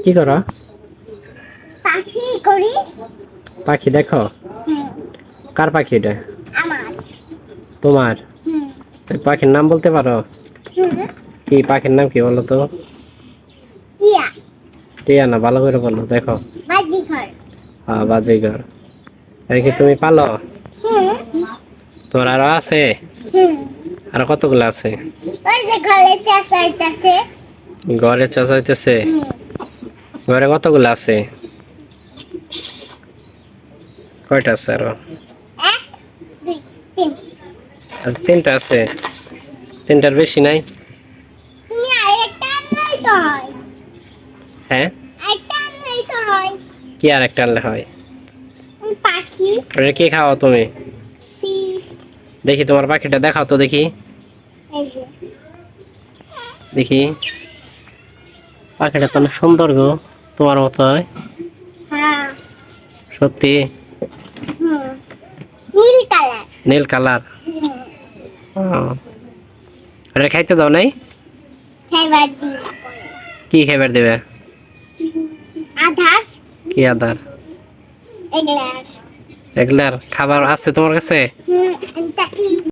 কি করো? পাখি করি। পাখি দেখো? হুম, কার পাখি এটা? আমার। তোমার? হুম, এই পাখির নাম বলতে পারো? হুম, কি পাখির নাম কি বলো তো? টিয়া। টিয়া না, ভালো করে বলো, দেখো। বাজিঘর। হ্যাঁ, বাজিঘর। এই কি তুমি পালো? হুম, তোমার আরো আছে? হুম। আর কতগুলো আছে? ওই যে ঘরে চেঁচাইতেছে। ঘরে চাচাইতেছে? হুম, ঘরে কতগুলো আছে? কয়টা আছে আরো? এক, দুই, তিন। আর তিনটা আছে? তিনটার বেশি নাই? তুমি আরেকটা আনলেই তো হয়। হ্যাঁ? একটা আনলেই তো হয়। কি আর একটা আনলে হয়? পাখি, ওটা কি খাও তুমি? ফিশ। দেখি তোমার পাখিটা দেখাও তো দেখি। এই যে। দেখি, পাখিটা তো অনেক সুন্দর গো, তোমার মতো হয়। হ্যাঁ। সত্যি? হুম, নীল কালার। নীল কালার? হুম, ওটা খাইতে দাও নাই? খাইবার দিই। কি খাইবার দেবে? আধার। কি আদার? এগুলার। এগুলার খাবার আছে তোমার কাছে? হুম,